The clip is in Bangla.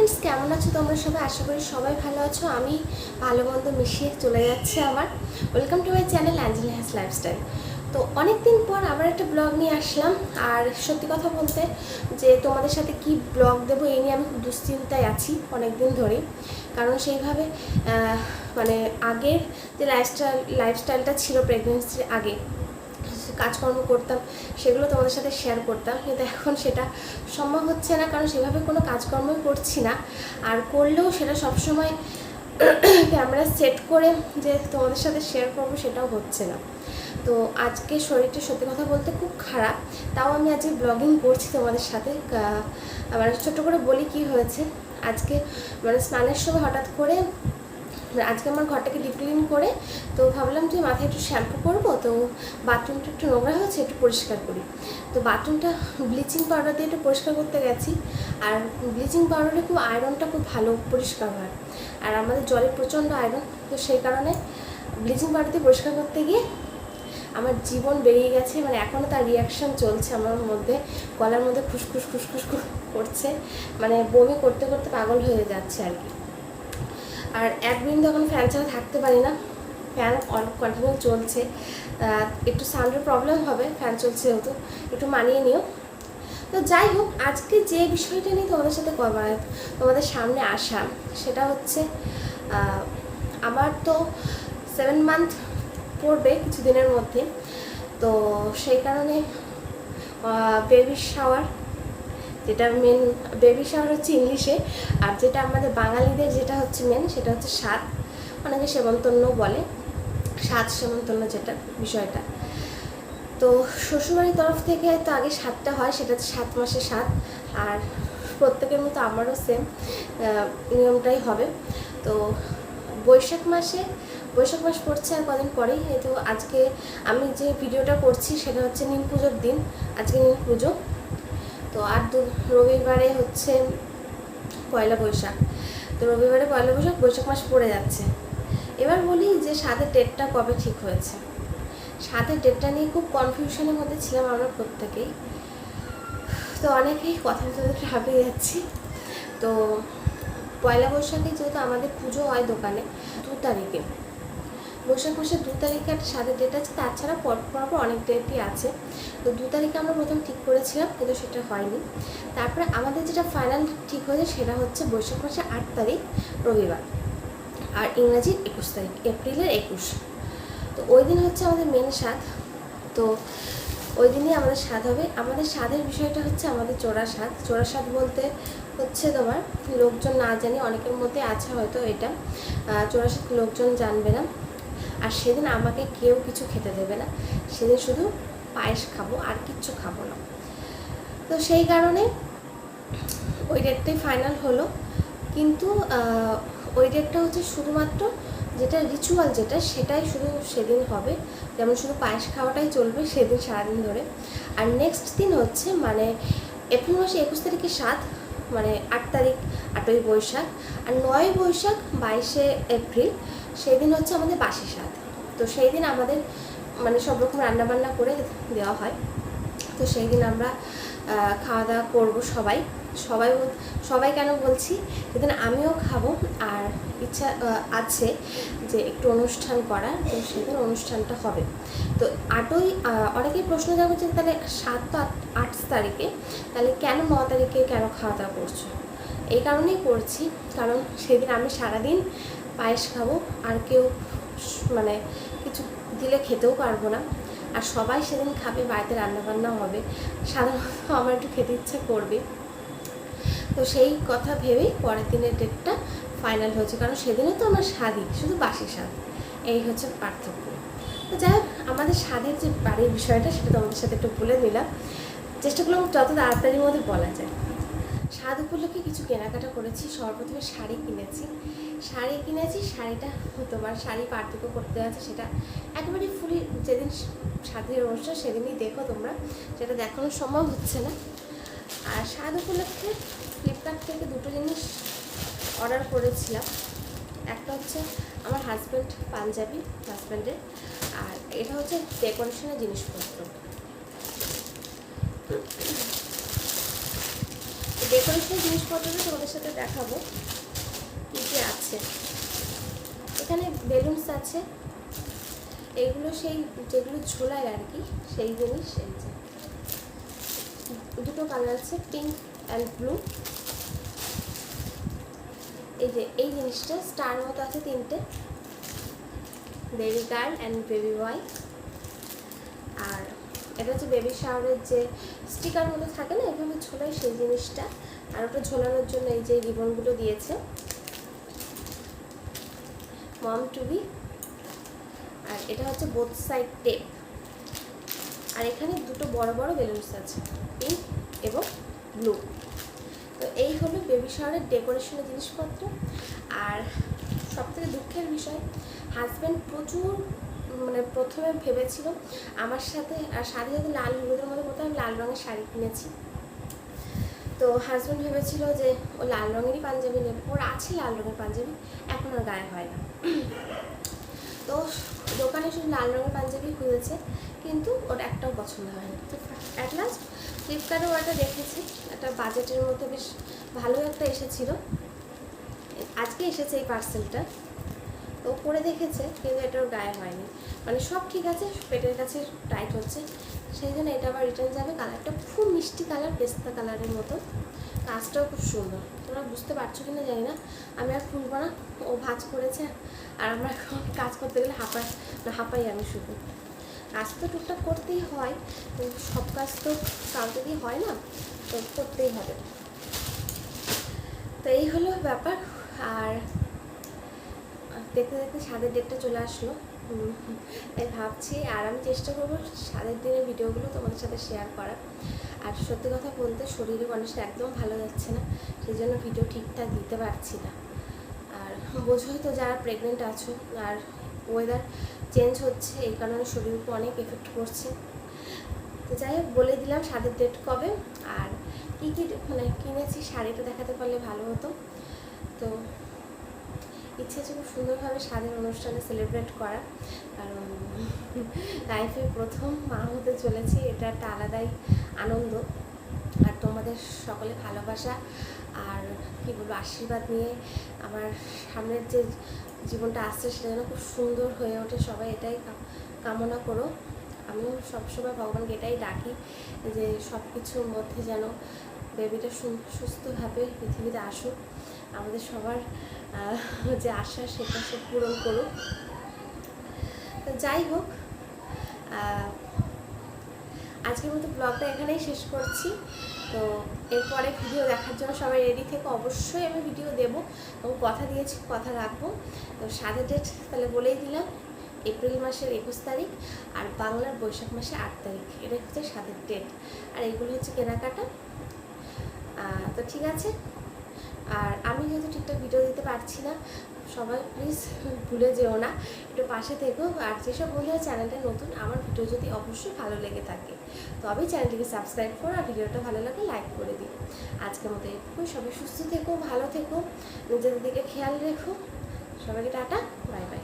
ফ্রেন্ডস, কেমন আছো তোমরা সবাই? আশা করি সবাই ভালো আছো। আমি ভালো মন্দ মিশিয়ে চলে যাচ্ছে আমার। Welcome to my channel Anjali has lifestyle. তো অনেক দিন পর আবার একটা ব্লগ নিয়ে আসলাম। আর সত্যি কথা বলতে যে তোমাদের সাথে কি ব্লগ দেবো এই নিয়ে আমি খুব দুশ্চিন্তায় আছি অনেক দিন ধরেই। কারণ সেইভাবে মানে আগের যে লাইফস্টাইলটা ছিল প্রেগনেন্সির আগে, কাজকর্ম করতাম, সেগুলো তোমাদের সাথে শেয়ার করতাম, কিন্তু এখন সেটা সম্ভব হচ্ছে না, কারণ সেভাবে কোনো কাজকর্মই করছি না। আর করলেও সেটা সবসময় ক্যামেরা সেট করে যে তোমাদের সাথে শেয়ার করবো সেটাও হচ্ছে না। তো আজকে শরীরটা সত্যি কথা বলতে খুব খারাপ, তাও আমি আজকে ব্লগিং করছি তোমাদের সাথে। মানে ছোট্ট করে বলি কি হয়েছে। আজকে মানে স্নানের সময় হঠাৎ করে আজকে আমার ঘরটাকে ডিপ ক্লিন করে তো ভাবলাম যে মাথায় একটু শ্যাম্পু করবো, তো বাথরুমটা একটু নোংরা হয়েছে, একটু পরিষ্কার করি। তো বাথরুমটা ব্লিচিং পাউডার দিয়ে একটু পরিষ্কার করতে গেছি। আর ব্লিচিং পাউডারে খুব আয়রনটা খুব ভালো পরিষ্কার হয়, আর আমাদের জলে প্রচণ্ড আয়রন। তো সেই কারণে ব্লিচিং পাউডার দিয়ে পরিষ্কার করতে গিয়ে আমার জীবন বেরিয়ে গেছে। মানে এখনও তার রিয়াকশান চলছে আমার মধ্যে, গলার মধ্যে খুসখুস খুসখুস করছে, মানে বমি করতে করতে পাগল হয়ে যাচ্ছে আর কি। আর একদিন যখন ফ্যান ছাড়া থাকতে পারি না, ফ্যান কন্টিনিউ চলছে। একটু সাউন্ডের প্রবলেম হবে, ফ্যান চলছে যেহেতু, একটু মানিয়ে নিও। তো যাই হোক, আজকে যে বিষয়টা নিয়ে তোমাদের সাথে তোমাদের সামনে আসা, সেটা হচ্ছে আমার তো 7 মান্থ পড়বে কিছুদিনের মধ্যে। তো সেই কারণে বেবি শাওয়ার, যেটা মেন বেবি শাওয়ার হচ্ছে ইংলিশে, আর যেটা আমাদের বাঙালিদের যেটা হচ্ছে মেন সেটা হচ্ছে সাত, অনেকে সেমন্তন্য বলে, সাত সেমন্তন্য যেটা বিষয়টা। তো শ্বশুরবাড়ির তরফ থেকে তো আগে সাতটা হয়, সেটা হচ্ছে 7 মাসে 7। আর প্রত্যেকের মতো আমারও সেম নিয়মটাই হবে। তো বৈশাখ মাস পড়ছে আর কদিন পরেই। তো আজকে আমি যে ভিডিওটা করছি সেটা হচ্ছে নিম পুজোর দিন, আজকে নিম পুজো। তো আর রবিবারে হচ্ছে পয়লা বৈশাখ। তো রবিবারে পয়লা বৈশাখ, বৈশাখ মাস পড়ে যাচ্ছে। এবার বলি যে সাধের ডেটটা কবে ঠিক হয়েছে। সাধের ডেটটা নিয়ে খুব কনফিউশনের মধ্যে ছিলাম আমরা প্রত্যেকেই। তো অনেকেই কথা বলতে হাঁপিয়ে যাচ্ছি। তো পয়লা বৈশাখে যেহেতু আমাদের পুজো হয় দোকানে 2 তারিখে, বৈশাখ মাসের 2 তারিখে একটা সাধের ডেট আছে, তাছাড়া পরপর অনেক ডেটই আছে। তো 2 তারিখে আমরা প্রথম ঠিক করেছিলাম, কিন্তু সেটা হয়নি। তারপরে আমাদের যেটা ফাইনাল ঠিক হয়েছে সেটা হচ্ছে বৈশাখ মাসের 8 তারিখ রবিবার, আর ইংরাজির 21 তারিখ, এপ্রিলের 21। তো ওই দিন হচ্ছে আমাদের মেন স্বাদ। তো ওই দিনই আমাদের স্বাদ হবে। আমাদের স্বাদের বিষয়টা হচ্ছে আমাদের চোরা স্বাদ বলতে হচ্ছে তোমার, লোকজন না জানি অনেকের মধ্যে আছে হয়তো এটা, চোরা স্বাদ লোকজন জানবে না। আর সেদিন আমাকে কেউ কিছু খেতে দেবে না, সেদিন শুধু পায়েস খাবো, আর কিচ্ছু খাবো না। তো সেই কারণে ওই ডেটটাই ফাইনাল হলো। কিন্তু ওই ডেটটা হচ্ছে শুধুমাত্র যেটা রিচুয়াল যেটা, সেটাই শুধু সেদিন হবে। যেমন শুধু পায়েস খাওয়াটাই চলবে সেদিন সারাদিন ধরে। আর নেক্সট দিন হচ্ছে মানে এপ্রিল মাসে 21 তারিখে 7, মানে 8 তারিখ 8ই বৈশাখ, আর 9ই বৈশাখ 22শে এপ্রিল, সেই দিন হচ্ছে আমাদের বাসি স্বাদ। তো সেই দিন আমাদের মানে সব রকম রান্নাবান্না করে দেওয়া হয়। তো সেই দিন আমরা খাওয়া দাওয়া করবো সবাই সবাই সবাই কেন বলছি, সেদিন আমিও খাবো। আর ইচ্ছা আছে যে একটু অনুষ্ঠান করার, তো সেদিন অনুষ্ঠানটা হবে। তো 8ই অনেকেই প্রশ্ন জানবে যে তাহলে 7 তো 8 তারিখে, তাহলে কেন 9 তারিখে কেন খাওয়া দাওয়া করছো? এই কারণেই করছি, কারণ সেদিন আমি সারাদিন পায়েস খাবো, আর কেউ মানে কিছু দিলে খেতেও পারবো না। আর সবাই সেদিন খাবে, বাড়িতে রান্নাবান্নাও হবে, সাধারণত আমার একটু খেতে ইচ্ছা করবে। তো সেই কথা ভেবেই পরের দিনের ডেটটা ফাইনাল হয়েছে, কারণ সেদিনও তো আমার স্বাদই, শুধু বাসি স্বাদ, এই হচ্ছে পার্থক্য। তো যাই হোক, আমাদের স্বাদের যে বাড়ির বিষয়টা সেটা তোমাদের সাথে একটু বলে নিলাম, চেষ্টা করলাম যত তাড়াতাড়ির মধ্যে বলা যায়। স্বাদ উপলক্ষে কিছু কেনাকাটা করেছি। সর্বপ্রথমে শাড়ি কিনেছি। শাড়িটা তোমার শাড়ি পার্থক্য করতে আছে, সেটা একেবারে ফুলি যেদিন স্বাদের অনুষ্ঠান সেদিনই দেখো তোমরা, সেটা দেখানো সম্ভব হচ্ছে না। আর স্বাদ উপলক্ষে ফ্লিপকার্ট থেকে 2টো জিনিস অর্ডার করেছিলাম। একটা হচ্ছে আমার হাজব্যান্ডের, আর এটা হচ্ছে ডেকোরেশনের জিনিসপত্র। ডেকোরেশনের জিনিসপত্রটা তোমাদের সাথে দেখাবো কী কী আছে। এখানে বেলুনস আছে, এইগুলো সেই যেগুলো ঝোলায় আর কি, সেই জিনিস। এই যে দুটো কালার আছে, পিঙ্ক অ্যান্ড ব্লু। এই যে এই জিনিসটা স্টার মতো আছে তিনটে, baby girl and baby boy. আর এটা হচ্ছে বেবি শাওয়ারের যে স্টিকার মতো থাকে না, এভাবে ঝোলায় সেই জিনিসটা। আর ওটা ঝোলানোর জন্য এই যে রিবনগুলো দিয়েছে, মম টু বি। আর এটা হচ্ছে বোথ সাইড টেপ। আর এখানে দুটো বড় বড় বেলুনস আছে, পিঙ্ক এবং ব্লু। তো এই হলো বেবি শাওয়ারের ডেকোরেশনের জিনিসপত্র। আর সবথেকে দুঃখের বিষয়, হাজব্যান্ড প্রচুর মানে প্রথমে ভেবেছিল আমার সাথে আর শাড়ি সাথে লাল হলুদের মধ্যে করতে, আমি লাল রঙের শাড়ি কিনেছি। তো হাজব্যান্ড ভেবেছিল যে ও লাল রঙেরই পাঞ্জাবি নেবে, ওর আছে লাল রঙের পাঞ্জাবি, এখন আর গায়ে হয় না। তো দোকানে শুধু লাল রঙের পাঞ্জাবি খুঁজেছে, কিন্তু ওর একটাও পছন্দ হয়নি। তো অ্যাট লাস্ট ফ্লিপকার্টেও একটা দেখেছি, একটা বাজেটের মধ্যে বেশ ভালো একটা এসেছিলো, আজকে এসেছে এই পার্সেলটা। তো পরে দেখেছে, কিন্তু এটা ওর গায়ে হয়নি, মানে সব ঠিক আছে, পেটের কাছে টাইট হচ্ছে, সেই জন্য এটা আবার রিটার্ন যাবে। কালারটা খুব মিষ্টি কালার, পেস্তা কালারের মতো, কাজটাও খুব সুন্দর। তোমরা বুঝতে পারছো কিনা জানি না, আমি আর খুলবো না, ও ভাঁজ করেছে। আর আমরা কাজ করতে গেলে হাঁপাই আমি শুধু। কাজ তো টুকটাক করতেই হয়, কিন্তু সব কাজ তো কাউকে দিয়ে হয় না, তো করতেই হবে। তো এই হলো ব্যাপার। আর দেখতে দেখতে স্বাদের ডেটটা চলে আসলো, তাই ভাবছি। আর আমি চেষ্টা করবো স্বাদের দিনের ভিডিওগুলো তোমাদের সাথে শেয়ার করার। আর সত্যি কথা বলতে শরীরের কন্ডিশন একদম ভালো যাচ্ছে না, সেই জন্য ভিডিও ঠিকঠাক দিতে পারছি না। আর বোঝোই তো যারা প্রেগনেন্ট আছো, আর ওয়েদার চেঞ্জ হচ্ছে, এই কারণে শরীরের উপর অনেক এফেক্ট করছে। তো যাই হোক, বলে দিলাম স্বাদের ডেট কবে আর কী কী মানে কিনেছি। শাড়িটা দেখাতে পারলে ভালো হতো। তো ইচ্ছে আছে খুব সুন্দরভাবে স্বাদের অনুষ্ঠানে সেলিব্রেট করা, কারণ লাইফে প্রথম মা হতে চলেছি, এটা একটা আলাদাই আনন্দ। আর তোমাদের সকলে ভালোবাসা আর কী বলবো আশীর্বাদ নিয়ে আমার সামনের যে জীবনটা আসছে সেটা যেন খুব সুন্দর হয়ে ওঠে, সবাই এটাই কামনা করো। আমিও সবসময় ভগবানকে এটাই ডাকি যে সব কিছুর মধ্যে যেন বেবিটা সুস্থভাবে পৃথিবীতে আসুক, আমাদের সবার যে আশা সেটা সে পূরণ করুক। তো যাই হোক, আজকের মতো ব্লগটা এখানেই শেষ করছি। তো এরপরে ভিডিও দেখার জন্য সবাই রেডি থেকে, অবশ্যই আমি ভিডিও দেবো এবং কথা দিয়েছি, কথা রাখবো। তো স্বাদের ডেট তাহলে বলেই দিলাম, এপ্রিল মাসের 21 তারিখ আর বাংলার বৈশাখ মাসে 8 তারিখ, এটা হচ্ছে স্বাদের ডেট। আর এইগুলো হচ্ছে কেনাকাটা। তো ঠিক আছে। আর আমি যেহেতু ঠিকঠাক ভিডিও দিতে পারছি না, সবাই প্লিজ ভুলে যেও না, একটু পাশে থেকো। আর যেসব বন্ধুরা চ্যানেলটা নতুন, আমার ভিডিও যদি অবশ্যই ভালো লেগে থাকে তবেই চ্যানেলটিকে সাবস্ক্রাইব করো, আর ভিডিওটা ভালো লাগলে লাইক করে দিও। আজকের মতো এটুকুই। সবাই সুস্থ থেকো, ভালো থেকো, নিজেদের দিকে খেয়াল রেখো। সবাইকে টাটা, বাই বাই।